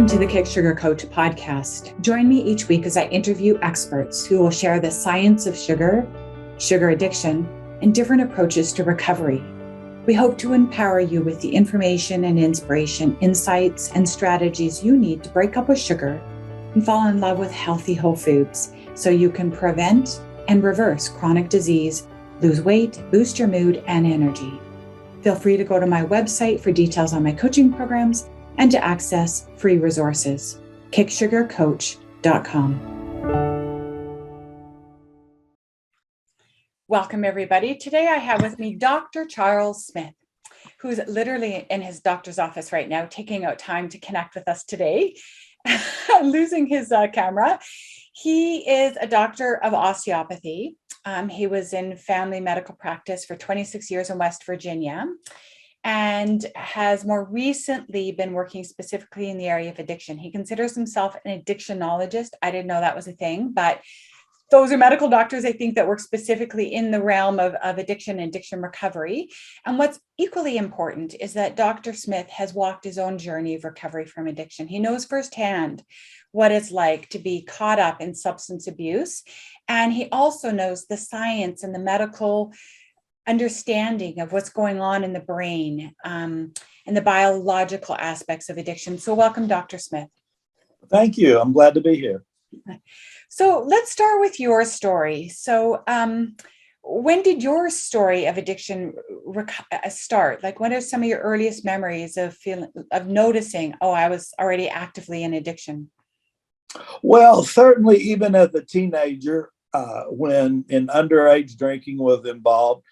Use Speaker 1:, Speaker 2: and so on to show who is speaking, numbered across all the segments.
Speaker 1: Welcome to the Kick Sugar Coach podcast. Join me each week as I interview experts who will share the science of sugar, sugar addiction, and different approaches to recovery. We hope to empower you with the information and inspiration, insights, and strategies you need to break up with sugar and fall in love with healthy whole foods so you can prevent and reverse chronic disease, lose weight, boost your mood and energy. Feel free to go to my website for details on my coaching programs and to access free resources, kicksugarcoach.com. Welcome, everybody. Today I have with me Dr. Charles Smith, who's literally in his doctor's office right now, taking out time to connect with us today, losing his camera. He is a doctor of osteopathy. He was in family medical practice for 26 years in West Virginia, and has more recently been working specifically in the area of addiction. He considers himself an addictionologist. I didn't know that was a thing, but those are medical doctors, I think, that work specifically in the realm of addiction and addiction recovery. And what's equally important is that Dr. Smith has walked his own journey of recovery from addiction. He knows firsthand what it's like to be caught up in substance abuse. And he also knows the science and the medical understanding of what's going on in the brain and the biological aspects of addiction. So welcome, Dr. Smith.
Speaker 2: Thank you. I'm glad to be here.
Speaker 1: So let's start with your story. So when did your story of addiction start? Like, what are some of your earliest memories of noticing, oh, I was already actively in addiction?
Speaker 2: Well, certainly even as a teenager, when underage drinking was involved,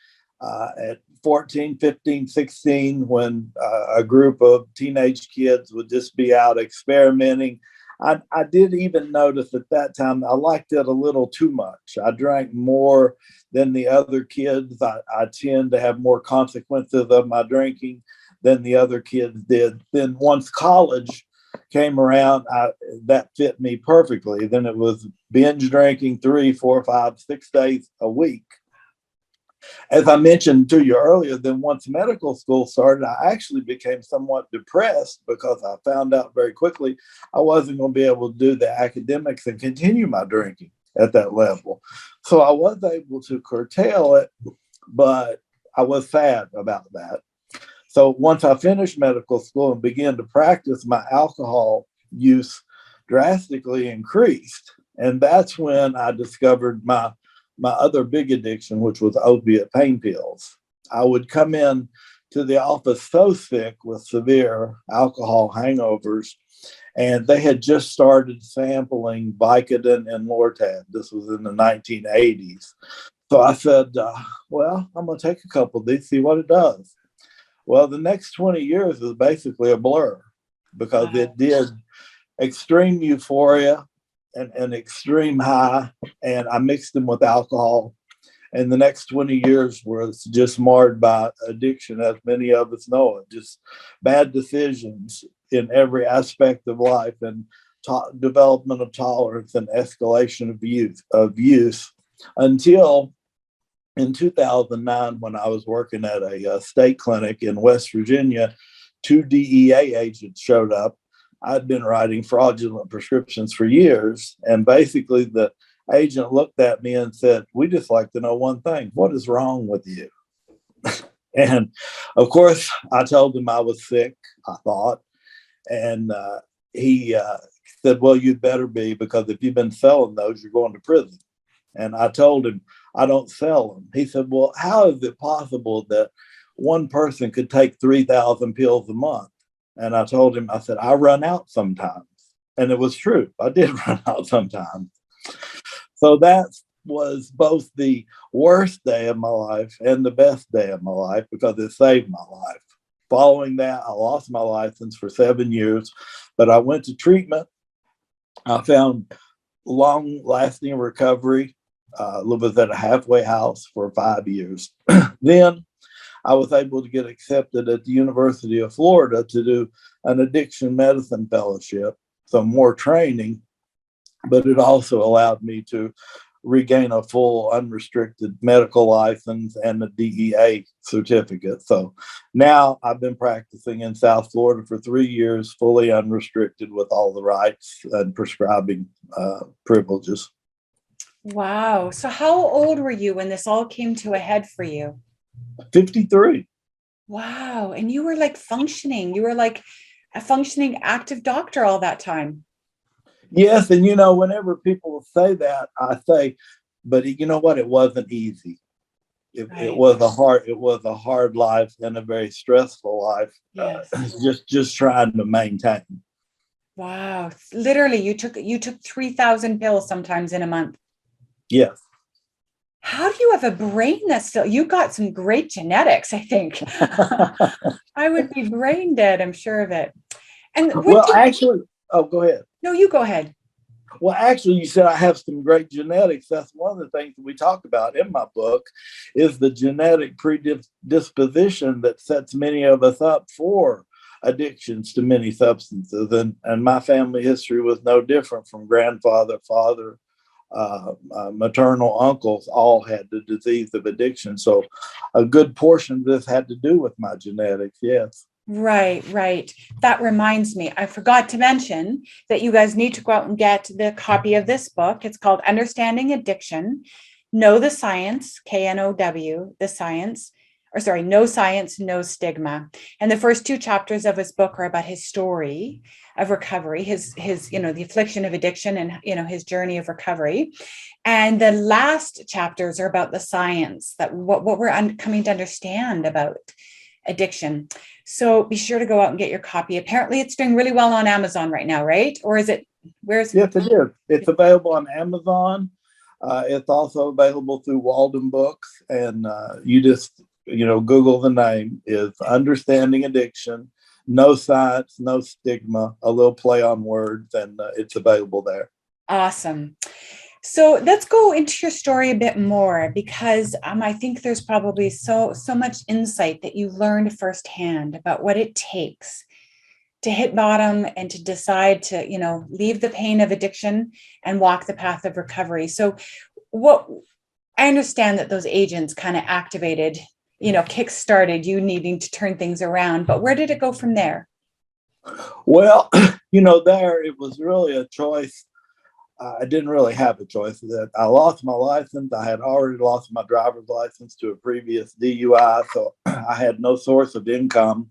Speaker 2: at 14, 15, 16, when a group of teenage kids would just be out experimenting. I did even notice at that time, I liked it a little too much. I drank more than the other kids. I tend to have more consequences of my drinking than the other kids did. Then once college came around, that fit me perfectly. Then it was binge drinking 3, 4, 5, 6 days a week. As I mentioned to you earlier, then once medical school started, I actually became somewhat depressed because I found out very quickly I wasn't going to be able to do the academics and continue my drinking at that level. So I was able to curtail it, but I was sad about that. So once I finished medical school and began to practice, my alcohol use drastically increased. And that's when I discovered my other big addiction, which was opiate pain pills. I would come in to the office so sick with severe alcohol hangovers, and they had just started sampling Vicodin and Lortab. This was in the 1980s. So I said, well, I'm going to take a couple of these, see what it does. Well, the next 20 years is basically a blur because it did extreme euphoria and an extreme high, and I mixed them with alcohol. And the next 20 years was just marred by addiction, as many of us know it, just bad decisions in every aspect of life, and development of tolerance and escalation of use until in 2009, when I was working at a state clinic in West Virginia, 2 DEA agents showed up. I'd been writing fraudulent prescriptions for years. And basically the agent looked at me and said, "We just like to know one thing. What is wrong with you?" And of course, I told him I was sick, I thought. And he said, "Well, you'd better be, because if you've been selling those, you're going to prison." And I told him, "I don't sell them." He said, "Well, how is it possible that one person could take 3,000 pills a month?" And I told him, I said, "I run out sometimes." And it was true. I did run out sometimes. So that was both the worst day of my life and the best day of my life, because it saved my life. Following that, I lost my license for 7 years, but I went to treatment. I found long-lasting recovery. Lived at a halfway house for 5 years. Then I was able to get accepted at the University of Florida to do an addiction medicine fellowship, so more training, but it also allowed me to regain a full unrestricted medical license and a DEA certificate. So now I've been practicing in South Florida for 3 years, fully unrestricted with all the rights and prescribing privileges.
Speaker 1: Wow. So how old were you when this all came to a head for you?
Speaker 2: 53.
Speaker 1: Wow. And you were like functioning. You were like a functioning active doctor all that time.
Speaker 2: Yes, and whenever people say that, I say, but you know what? It wasn't easy. It
Speaker 1: Right.
Speaker 2: was a hard life and a very stressful life.
Speaker 1: Yes.
Speaker 2: Just trying to maintain.
Speaker 1: Wow. Literally, you took 3,000 pills sometimes in a month.
Speaker 2: Yes.
Speaker 1: How do you have a brain that's still, you got some great genetics, I think. I would be brain dead, I'm sure of it. And what
Speaker 2: Well,
Speaker 1: did,
Speaker 2: actually, oh, go ahead.
Speaker 1: no, you go ahead.
Speaker 2: Well, actually, you said I have some great genetics. That's one of the things that we talk about in my book is the genetic predisposition that sets many of us up for addictions to many substances. And my family history was no different from grandfather, father, maternal uncles all had the disease of addiction. So a good portion of this had to do with my genetics. Yes.
Speaker 1: Right, right. That reminds me, I forgot to mention that you guys need to go out and get the copy of this book. It's called Understanding Addiction, Know the Science, KNOW, the science, or sorry, No Science, No Stigma. And the first two chapters of his book are about his story of recovery, his the affliction of addiction and his journey of recovery. And the last chapters are about the science, that what we're coming to understand about addiction. So be sure to go out and get your copy. Apparently it's doing really well on Amazon right now, right? Or is it, where's
Speaker 2: Yes, it is. It's available on Amazon. It's also available through Walden Books. And you just, Google the name is Understanding Addiction, No Science, No Stigma, a little play on words, and it's available there.
Speaker 1: awesome. So let's go into your story a bit more because I think there's probably so much insight that you learned firsthand about what it takes to hit bottom and to decide to, leave the pain of addiction and walk the path of recovery. So what I understand that those agents kind of activated, kick-started you needing to turn things around, but where did it go from there?
Speaker 2: Well, there it was really a choice. I didn't really have a choice. That I lost my license. I had already lost my driver's license to a previous DUI, so I had no source of income.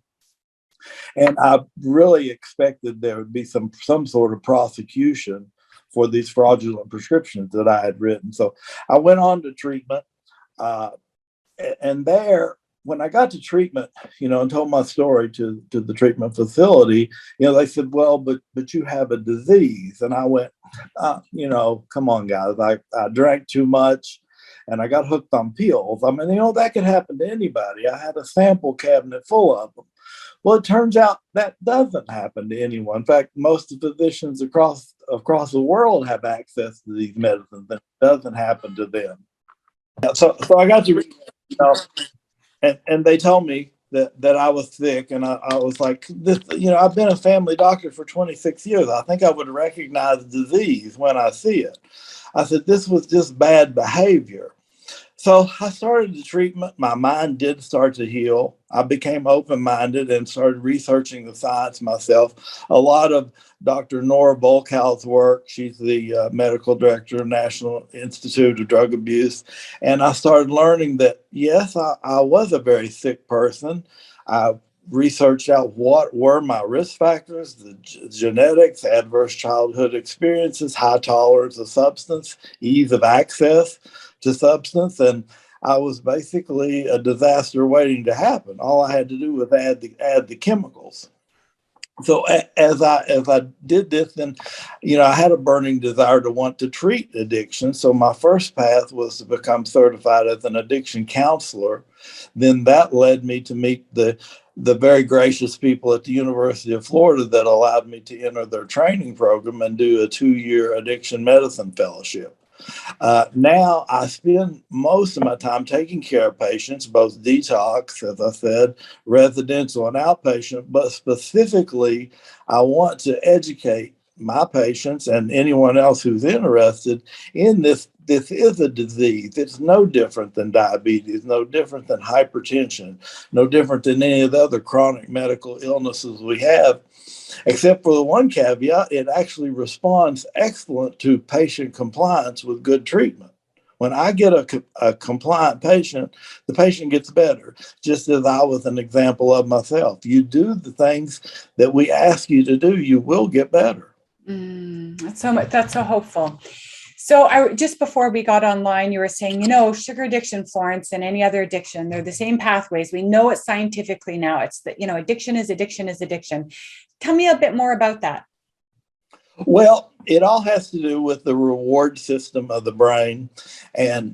Speaker 2: And I really expected there would be some sort of prosecution for these fraudulent prescriptions that I had written. So I went on to treatment. Uh, and there, when I got to treatment, and told my story to the treatment facility, they said, well, but you have a disease. And I went, come on, guys. I drank too much and I got hooked on pills. I mean, that could happen to anybody. I had a sample cabinet full of them. Well, it turns out that doesn't happen to anyone. In fact, most of the physicians across the world have access to these medicines, and it doesn't happen to them. So I got to read, and they told me that I was sick, and I was like, this, I've been a family doctor for 26 years. I think I would recognize disease when I see it. I said, this was just bad behavior. So I started the treatment. My mind did start to heal. I became open-minded and started researching the science myself. A lot of Dr. Nora Volkow's work. She's the medical director of National Institute of Drug Abuse. And I started learning that, yes, I was a very sick person. I researched out what were my risk factors, the genetics, adverse childhood experiences, high tolerance of substance, ease of access to substance, and I was basically a disaster waiting to happen. All I had to do was add the chemicals. So as I did this, then I had a burning desire to want to treat addiction. So my first path was to become certified as an addiction counselor. Then that led me to meet the very gracious people at the University of Florida that allowed me to enter their training program and do a 2-year addiction medicine fellowship. Now I spend most of my time taking care of patients, both detox, as I said, residential and outpatient, but specifically I want to educate my patients and anyone else who's interested in this. This is a disease. It's no different than diabetes, no different than hypertension, no different than any of the other chronic medical illnesses we have, except for the one caveat: it actually responds excellent to patient compliance with good treatment. When I get a compliant patient, the patient gets better, just as I was an example of myself. You do the things that we ask you to do, you will get better.
Speaker 1: That's so much. That's so hopeful. So just before we got online, you were saying, sugar addiction, Florence, and any other addiction, they're the same pathways. We know it scientifically now. It's that, addiction is addiction is addiction. Tell me a bit more about that.
Speaker 2: Well, it all has to do with the reward system of the brain, and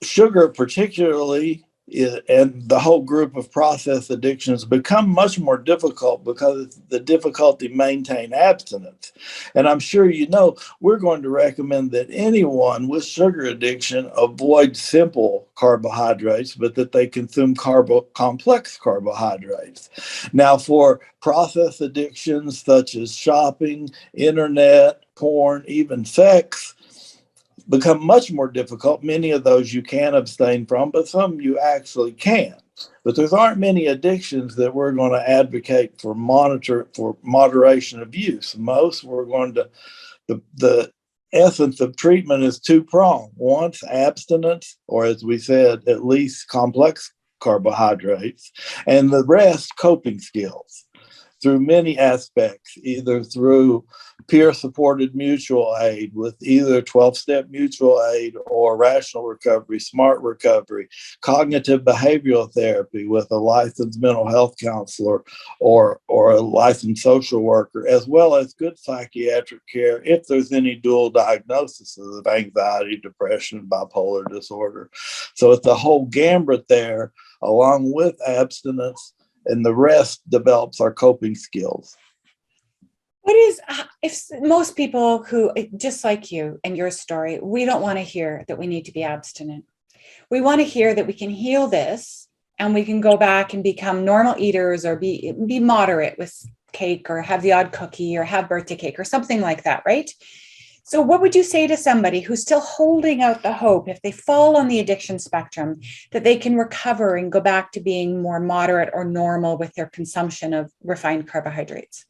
Speaker 2: sugar particularly, and the whole group of process addictions become much more difficult because of the difficulty maintain abstinence. And I'm sure we're going to recommend that anyone with sugar addiction avoid simple carbohydrates, but that they consume complex carbohydrates. Now, for process addictions such as shopping, internet, porn, even sex, become much more difficult. Many of those you can abstain from, but some you actually can't. But there aren't many addictions that we're going to advocate for moderation of use. Most we're going to, the essence of treatment is two-pronged. One's abstinence, or as we said, at least complex carbohydrates, and the rest coping skills through many aspects, either through peer-supported mutual aid with either 12-step mutual aid or rational recovery, smart recovery, cognitive behavioral therapy with a licensed mental health counselor or a licensed social worker, as well as good psychiatric care if there's any dual diagnoses of anxiety, depression, bipolar disorder. So it's a whole gambit there, along with abstinence, and the rest develops our coping skills.
Speaker 1: If most people who, just like you and your story, we don't want to hear that we need to be abstinent. We want to hear that we can heal this and we can go back and become normal eaters, or be moderate with cake, or have the odd cookie, or have birthday cake or something like that, right? So what would you say to somebody who's still holding out the hope, if they fall on the addiction spectrum, that they can recover and go back to being more moderate or normal with their consumption of refined carbohydrates?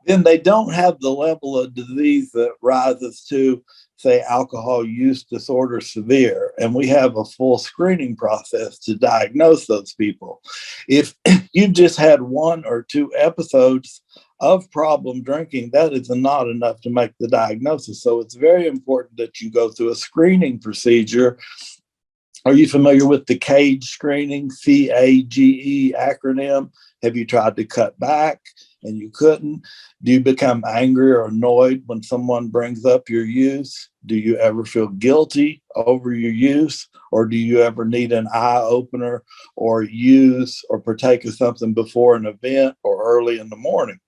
Speaker 2: Then they don't have the level of disease that rises to, say, alcohol use disorder severe. And we have a full screening process to diagnose those people. If you just had one or two episodes of problem drinking, that is not enough to make the diagnosis. So it's very important that you go through a screening procedure. Are you familiar with the CAGE screening, CAGE acronym? Have you tried to cut back and you couldn't? Do you become angry or annoyed when someone brings up your use? Do you ever feel guilty over your use? Or do you ever need an eye opener, or use or partake of something before an event or early in the morning?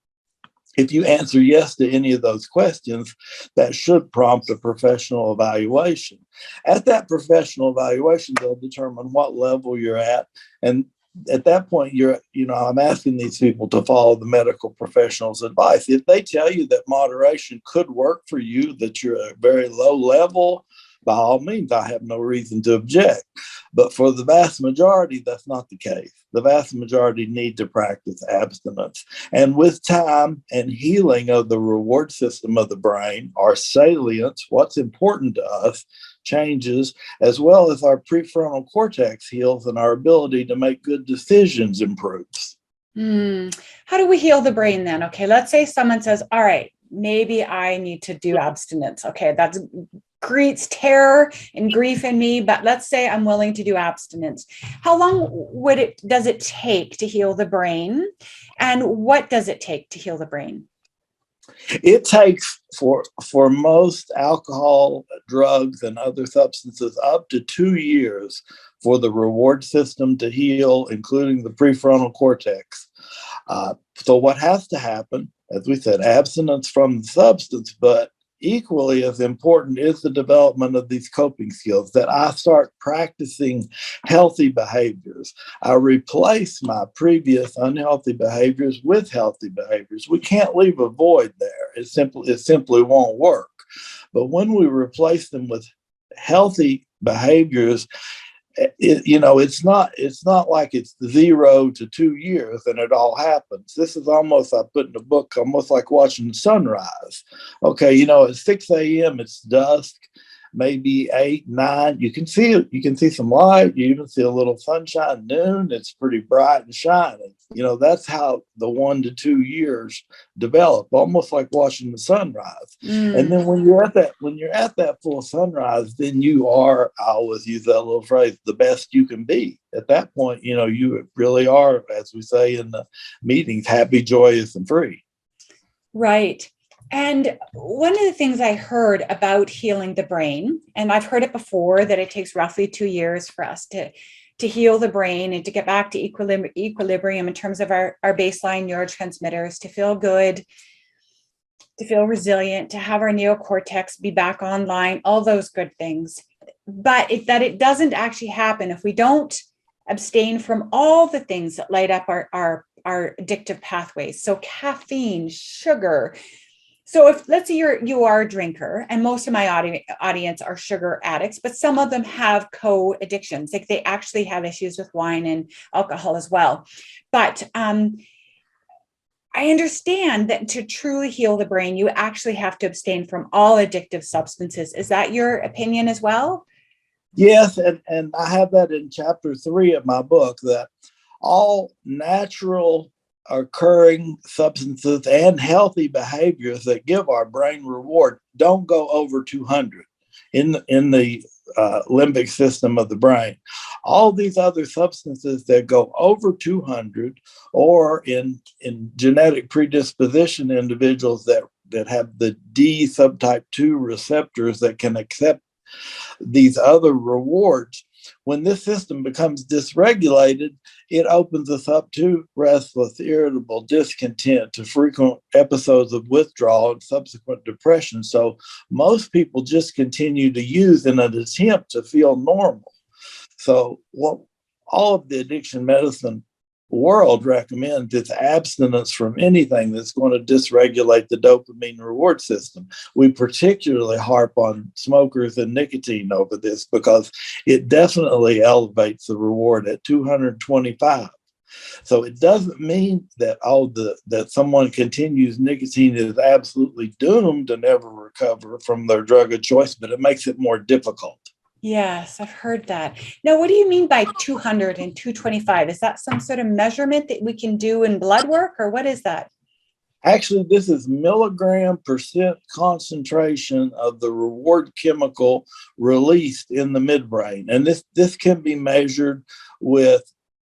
Speaker 2: If you answer yes to any of those questions, that should prompt a professional evaluation. At that professional evaluation, they'll determine what level you're at. And at that point, I'm asking these people to follow the medical professional's advice. If they tell you that moderation could work for you, that you're at a very low level, by all means, I have no reason to object. But for the vast majority, that's not the case. The vast majority need to practice abstinence. And with time and healing of the reward system of the brain, our salience, what's important to us, changes, as well as our prefrontal cortex heals and our ability to make good decisions improves.
Speaker 1: How do we heal the brain then? Okay, let's say someone says, all right, maybe I need to do abstinence. Okay, that's creates terror and grief in me, but let's say I'm willing to do abstinence. How long does it take to heal the brain? And what does it take to heal the brain?
Speaker 2: It takes for most alcohol, drugs, and other substances up to 2 years for the reward system to heal, including the prefrontal cortex. So what has to happen, as we said, abstinence from the substance, but equally as important is the development of these coping skills, that I start practicing healthy behaviors. I replace my previous unhealthy behaviors with healthy behaviors. We can't leave a void there. It simply won't work. But when we replace them with healthy behaviors, it's not like it's 0 to 2 years and it all happens. This is almost, I put in the book, almost like watching the sunrise. Okay, at 6 a.m. it's dusk, maybe 8, 9. You can see it. You can see some light. You even see a little sunshine. Noon, it's pretty bright and shining. That's how the 1 to 2 years develop, almost like watching the sunrise. And then when you're at that full sunrise, then you are, I always use that little phrase, the best you can be. At that point, you really are, as we say in the meetings, happy, joyous, and free.
Speaker 1: Right. And one of the things I heard about healing the brain, and I've heard it before, that it takes roughly 2 years for us to heal the brain and to get back to equilibrium in terms of our baseline neurotransmitters, to feel good, to feel resilient, to have our neocortex be back online, all those good things. But it doesn't actually happen if we don't abstain from all the things that light up our addictive pathways. So caffeine, sugar. So if, let's say you are a drinker, and most of my audience are sugar addicts, but some of them have co-addictions, like they actually have issues with wine and alcohol as well. But I understand that to truly heal the brain, you actually have to abstain from all addictive substances. Is that your opinion as well?
Speaker 2: Yes, and I have that in chapter 3 of my book, that all natural occurring substances and healthy behaviors that give our brain reward don't go over 200 in the limbic system of the brain. All these other substances that go over 200, or in genetic predisposition individuals that have the D subtype 2 receptors that can accept these other rewards, when this system becomes dysregulated, it opens us up to restless, irritable, discontent, to frequent episodes of withdrawal and subsequent depression. So most people just continue to use in an attempt to feel normal. So what all of the addiction medicine world recommends is abstinence from anything that's going to dysregulate the dopamine reward system. We particularly harp on smokers and nicotine over this because it definitely elevates the reward at 225. So it doesn't mean that that someone continues nicotine is absolutely doomed to never recover from their drug of choice, but it makes it more difficult.
Speaker 1: Yes, I've heard that. Now, what do you mean by 200 and 225? Is that some sort of measurement that we can do in blood work, or what is that?
Speaker 2: Actually, this is milligram percent concentration of the reward chemical released in the midbrain. And this can be measured with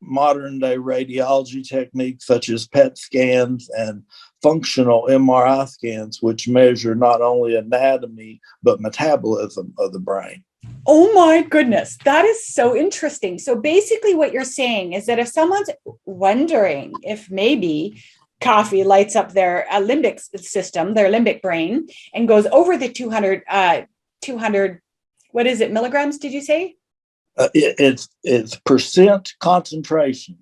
Speaker 2: modern day radiology techniques such as PET scans and functional MRI scans, which measure not only anatomy, but metabolism of the brain.
Speaker 1: Oh my goodness, that is so interesting. So basically what you're saying is that if someone's wondering if maybe coffee lights up their limbic system, their limbic brain, and goes over the 200, what is it, milligrams, did you say?
Speaker 2: It's percent concentration.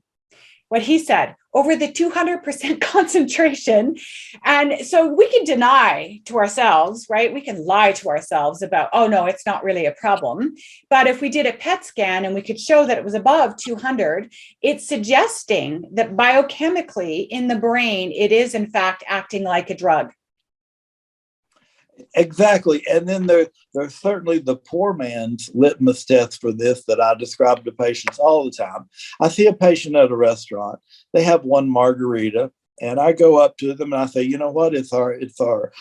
Speaker 1: What he said, over the 200% concentration. And so we can deny to ourselves, right? We can lie to ourselves about, oh no, it's not really a problem. But if we did a PET scan and we could show that it was above 200, it's suggesting that biochemically in the brain, it is in fact acting like a drug.
Speaker 2: Exactly. And then there's certainly the poor man's litmus test for this that I describe to patients all the time. I see a patient at a restaurant, they have one margarita, and I go up to them and I say, you know what, it's our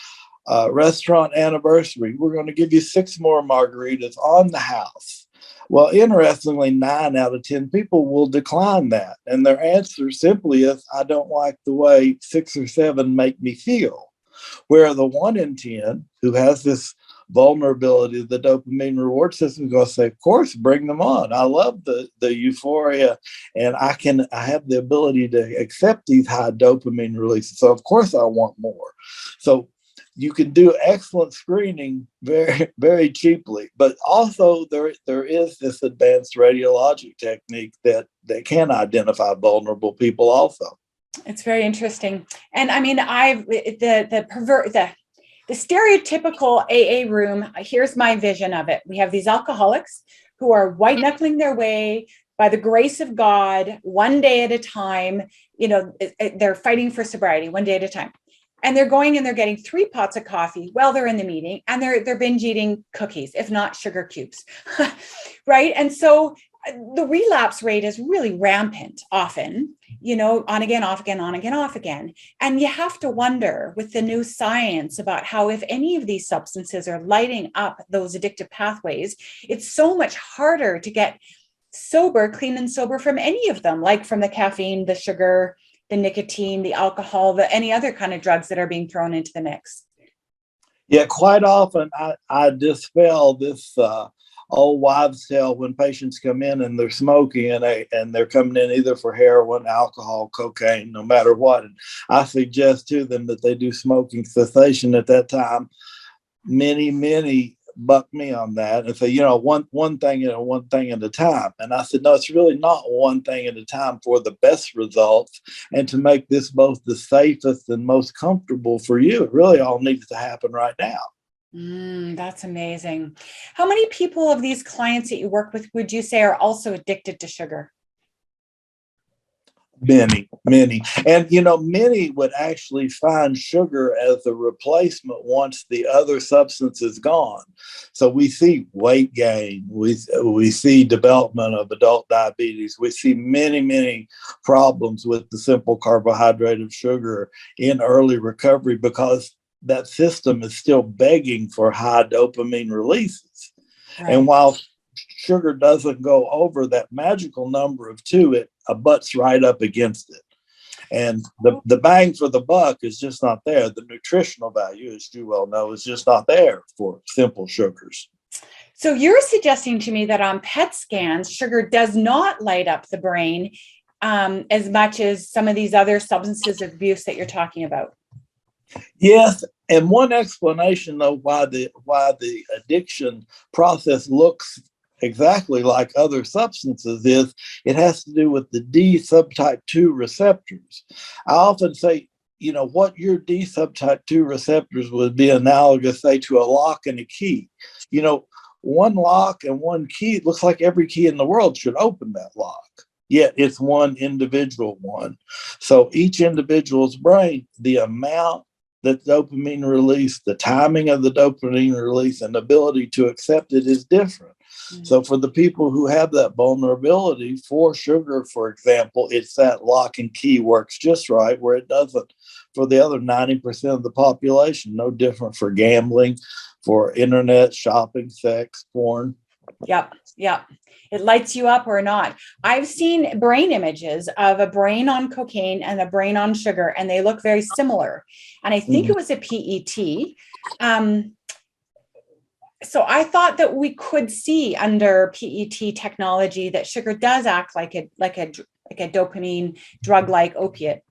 Speaker 2: restaurant anniversary. We're going to give you 6 more margaritas on the house. Well, interestingly, 9 out of 10 people will decline that. And their answer simply is, I don't like the way 6 or 7 make me feel. Where the 1 in 10 who has this vulnerability of the dopamine reward system is going to say, of course, bring them on. I love the euphoria, and I have the ability to accept these high dopamine releases. So of course I want more. So you can do excellent screening very, very cheaply. But also there is this advanced radiologic technique that can identify vulnerable people also.
Speaker 1: It's very interesting. And I mean, the stereotypical AA room, here's my vision of it. We have these alcoholics who are white knuckling their way by the grace of God, one day at a time. They're fighting for sobriety one day at a time. And they're going and they're getting 3 pots of coffee while they're in the meeting, and they're binge eating cookies, if not sugar cubes, right? And so the relapse rate is really rampant often, on again, off again, on again, off again. And you have to wonder with the new science about how if any of these substances are lighting up those addictive pathways, it's so much harder to get sober, clean and sober from any of them, like from the caffeine, the sugar, the nicotine, the alcohol, any other kind of drugs that are being thrown into the mix.
Speaker 2: Yeah, quite often I dispel this old wives' tale when patients come in and they're smoking and they're coming in either for heroin, alcohol, cocaine, no matter what. And I suggest to them that they do smoking cessation at that time. Many buck me on that and say, one thing at a time. And I said, no, it's really not one thing at a time for the best results. And to make this both the safest and most comfortable for you, it really all needs to happen right now.
Speaker 1: That's amazing. How many people of these clients that you work with would you say are also addicted to sugar?
Speaker 2: Many. And, many would actually find sugar as a replacement once the other substance is gone. So we see weight gain. We see development of adult diabetes. We see many problems with the simple carbohydrate of sugar in early recovery because that system is still begging for high dopamine releases. Right. And while sugar doesn't go over that magical number of 2, it abuts right up against it. And the bang for the buck is just not there. The nutritional value, as you well know, is just not there for simple sugars.
Speaker 1: So you're suggesting to me that on PET scans, sugar does not light up the brain as much as some of these other substances of abuse that you're talking about.
Speaker 2: Yes, and one explanation, though, why the addiction process looks exactly like other substances is it has to do with the D subtype 2 receptors. I often say, what your D subtype 2 receptors would be analogous, say, to a lock and a key. One lock and one key, it looks like every key in the world should open that lock. Yet it's one individual one. So each individual's brain, the amount that dopamine release, the timing of the dopamine release, and the ability to accept it is different. Mm-hmm. So for the people who have that vulnerability for sugar, for example, it's that lock and key works just right where it doesn't for the other 90% of the population. No different for gambling, for internet shopping, sex, porn.
Speaker 1: Yep. It lights you up or not. I've seen brain images of a brain on cocaine and a brain on sugar, and they look very similar. And I think it was a PET. So I thought that we could see under PET technology that sugar does act like a dopamine drug-like opiate.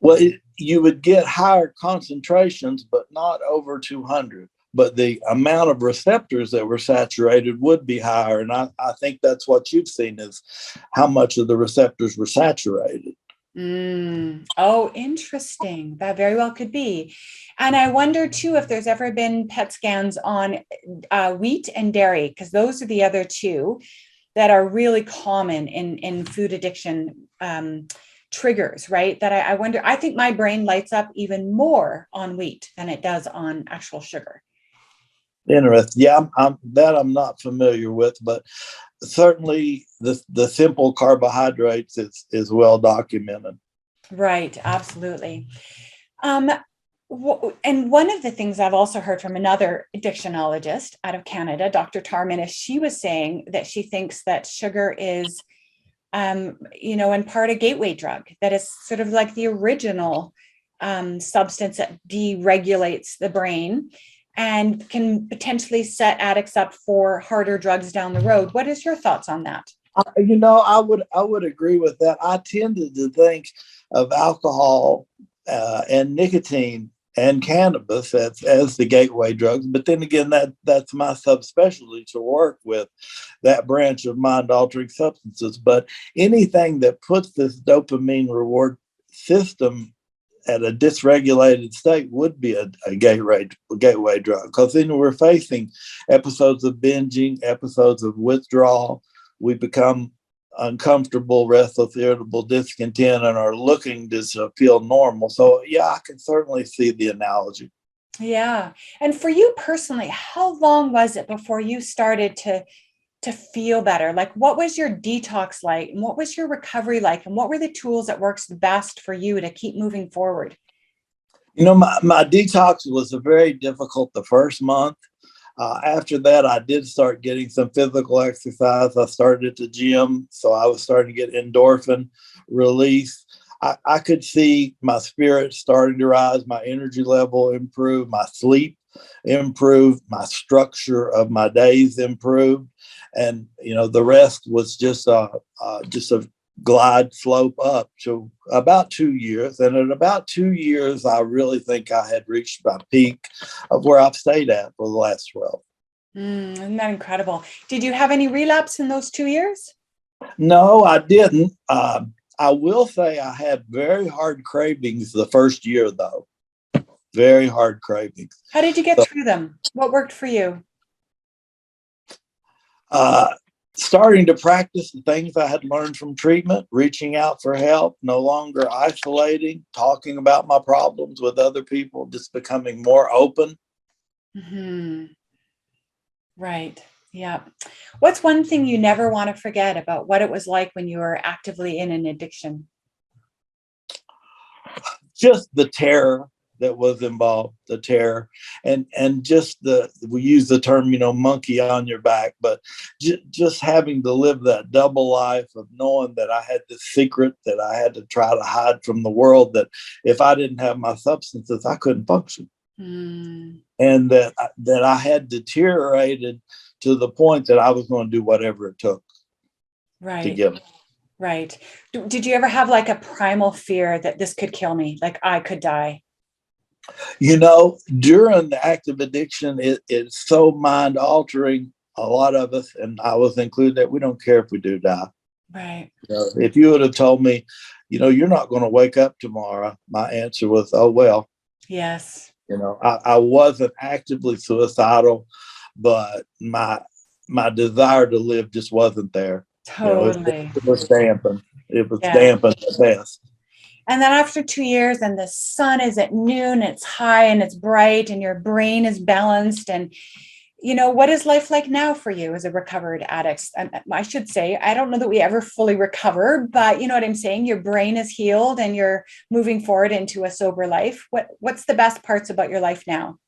Speaker 2: Well, you would get higher concentrations, but not over 200. But the amount of receptors that were saturated would be higher. And I think that's what you've seen is how much of the receptors were saturated.
Speaker 1: Oh, interesting. That very well could be. And I wonder, too, if there's ever been PET scans on wheat and dairy, because those are the other 2 that are really common in food addiction triggers, right? That I wonder, I think my brain lights up even more on wheat than it does on actual sugar.
Speaker 2: Interesting. Yeah, I'm not familiar with, but certainly the simple carbohydrates is well documented.
Speaker 1: Right, absolutely. And one of the things I've also heard from another addictionologist out of Canada, Dr. Tarman, she was saying that she thinks that sugar is, in part a gateway drug, that is sort of like the original substance that deregulates the brain and can potentially set addicts up for harder drugs down the road. What is your thoughts on that?
Speaker 2: I would agree with that. I tended to think of alcohol and nicotine and cannabis as the gateway drugs. But then again, that's my subspecialty, to work with that branch of mind altering substances. But anything that puts this dopamine reward system at a dysregulated state would be a gateway drug, because then we're facing episodes of binging, episodes of withdrawal. We become uncomfortable, restless, irritable, discontent, and are looking to feel normal. So yeah, I can certainly see the analogy.
Speaker 1: Yeah. And for you personally, how long was it before you started to feel better? Like, what was your detox like? And what was your recovery like? And what were the tools that works the best for you to keep moving forward?
Speaker 2: My detox was very difficult the first month. After that, I did start getting some physical exercise. I started at the gym, so I was starting to get endorphin release. I could see my spirit starting to rise, my energy level improve, my sleep improved, my structure of my days improved, and the rest was just a glide slope up to about 2 years. And at about 2 years, I really think I had reached my peak of where I've stayed at for the last 12.
Speaker 1: Isn't that incredible? Did you have any relapse in those 2 years?
Speaker 2: No, I didn't. I will say I had very hard cravings the first year, though. Very hard cravings.
Speaker 1: How did you get through them? What worked for you?
Speaker 2: Starting to practice the things I had learned from treatment, reaching out for help, no longer isolating, talking about my problems with other people, just becoming more open.
Speaker 1: Mm-hmm. Right. Yeah. What's one thing you never want to forget about what it was like when you were actively in an addiction?
Speaker 2: Just the terror that was involved, the terror, and just we use the term, monkey on your back, but just having to live that double life of knowing that I had this secret that I had to try to hide from the world, that if I didn't have my substances, I couldn't function. And that I had deteriorated to the point that I was going to do whatever it took to get it.
Speaker 1: Right. Did you ever have like a primal fear that this could kill me, like I could die?
Speaker 2: During the active addiction, it's so mind altering. A lot of us, and I was included, that we don't care if we do die.
Speaker 1: Right.
Speaker 2: If you would have told me, you're not going to wake up tomorrow, my answer was, oh, well.
Speaker 1: Yes.
Speaker 2: I wasn't actively suicidal, but my desire to live just wasn't there.
Speaker 1: Totally.
Speaker 2: It was dampened. It was dampened at best.
Speaker 1: And then after 2 years, and the sun is at noon, it's high and it's bright, and your brain is balanced. And, what is life like now for you as a recovered addict? And I should say, I don't know that we ever fully recover, but you know what I'm saying? Your brain is healed and you're moving forward into a sober life. What's the best parts about your life now?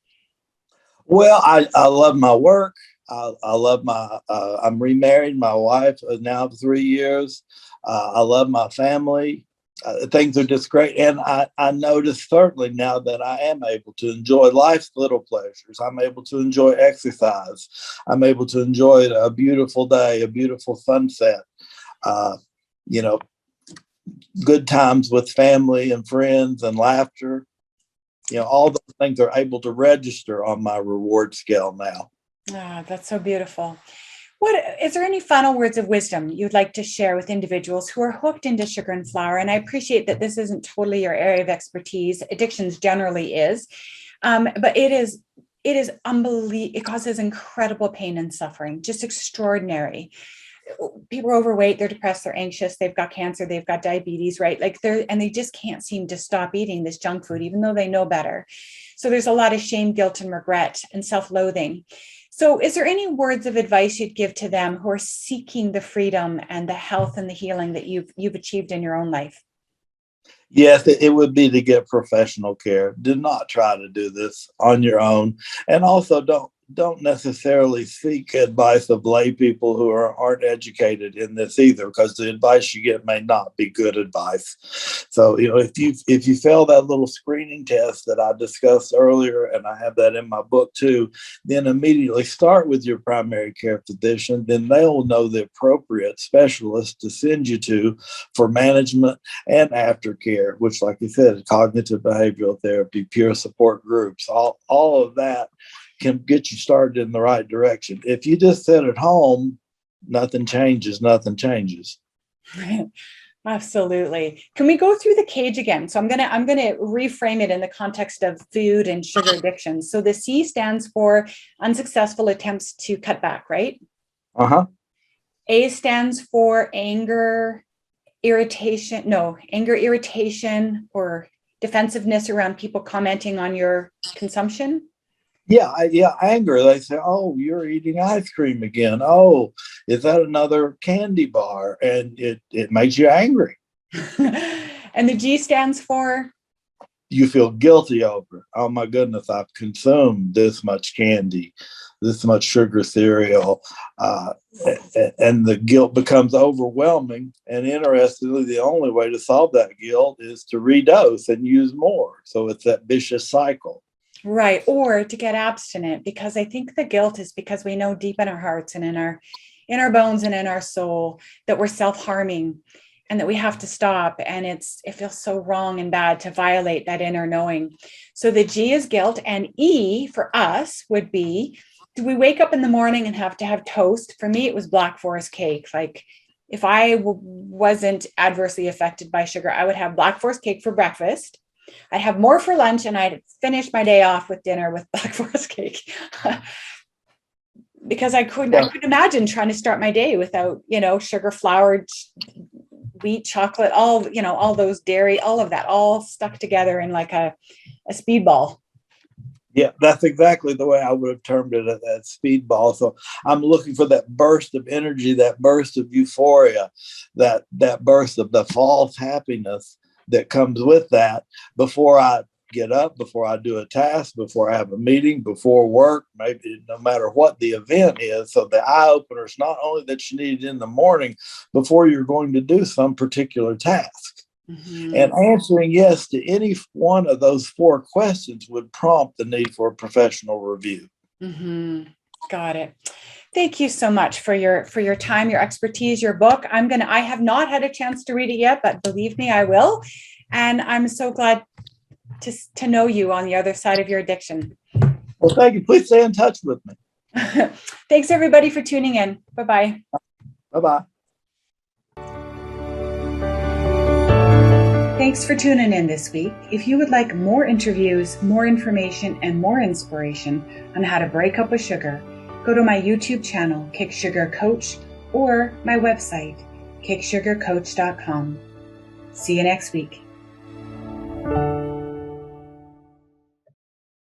Speaker 2: Well, I love my work. I love I'm remarried. My wife is now 3 years. I love my family. Things are just great. And I notice certainly now that I am able to enjoy life's little pleasures. I'm able to enjoy exercise. I'm able to enjoy a beautiful day, a beautiful sunset, good times with family and friends and laughter. All those things are able to register on my reward scale now.
Speaker 1: Ah, that's so beautiful. Is there any final words of wisdom you'd like to share with individuals who are hooked into sugar and flour? And I appreciate that this isn't totally your area of expertise. Addictions generally is, but it is unbelievable. It causes incredible pain and suffering, just extraordinary. People are overweight, they're depressed, they're anxious, they've got cancer, they've got diabetes, right? They just can't seem to stop eating this junk food, even though they know better. So there's a lot of shame, guilt, and regret and self-loathing. So is there any words of advice you'd give to them who are seeking the freedom and the health and the healing that you've achieved in your own life?
Speaker 2: Yes, it would be to get professional care. Do not try to do this on your own. And also don't necessarily seek advice of lay people who aren't educated in this either, because the advice you get may not be good advice. So, if you fail that little screening test that I discussed earlier, and I have that in my book too, then immediately start with your primary care physician. Then they'll know the appropriate specialist to send you to for management and aftercare, which, like you said, cognitive behavioral therapy, peer support groups, all of that can get you started in the right direction. If you just sit at home, nothing changes.
Speaker 1: Absolutely. Can we go through the cage again? So I'm gonna reframe it in the context of food and sugar addiction. So the C stands for unsuccessful attempts to cut back, right?
Speaker 2: Uh-huh.
Speaker 1: A stands for anger, irritation, or defensiveness around people commenting on your consumption.
Speaker 2: Yeah, anger. They say, "Oh, you're eating ice cream again. Oh, is that another candy bar?" And it makes you angry.
Speaker 1: And the G stands for?
Speaker 2: You feel guilty over, "Oh my goodness, I've consumed this much candy, this much sugar cereal," and the guilt becomes overwhelming. And interestingly, the only way to solve that guilt is to redose and use more. So it's that vicious cycle.
Speaker 1: Right. Or to get abstinent, because I think the guilt is because we know deep in our hearts and in our bones and in our soul that we're self-harming and that we have to stop. And it feels so wrong and bad to violate that inner knowing. So the G is guilt, and E for us would be, do we wake up in the morning and have to have toast? For me, it was Black Forest cake. Like if I wasn't adversely affected by sugar, I would have Black Forest cake for breakfast. I'd have more for lunch, and I'd finish my day off with dinner with Black Forest cake. Because I couldn't imagine trying to start my day without, sugar, flour, wheat, chocolate, all those dairy, all of that, all stuck together in like a speedball.
Speaker 2: Yeah, that's exactly the way I would have termed it, that speedball. So I'm looking for that burst of energy, that burst of euphoria, that burst of the false happiness that comes with that before I get up, before I do a task, before I have a meeting, before work, maybe no matter what the event is. So the eye opener is not only that you need it in the morning before you're going to do some particular task. Mm-hmm. And answering yes to any one of those 4 questions would prompt the need for a professional review.
Speaker 1: Mm-hmm. Got it. Thank you so much for your time, your expertise, your book. I have not had a chance to read it yet, but believe me, I will. And I'm so glad to know you on the other side of your addiction.
Speaker 2: Well, thank you. Please stay in touch with me.
Speaker 1: Thanks everybody for tuning in. Bye-bye.
Speaker 2: Bye-bye.
Speaker 1: Thanks for tuning in this week. If you would like more interviews, more information, and more inspiration on how to break up with sugar, go to my YouTube channel, Kick Sugar Coach, or my website, kicksugarcoach.com. See you next week.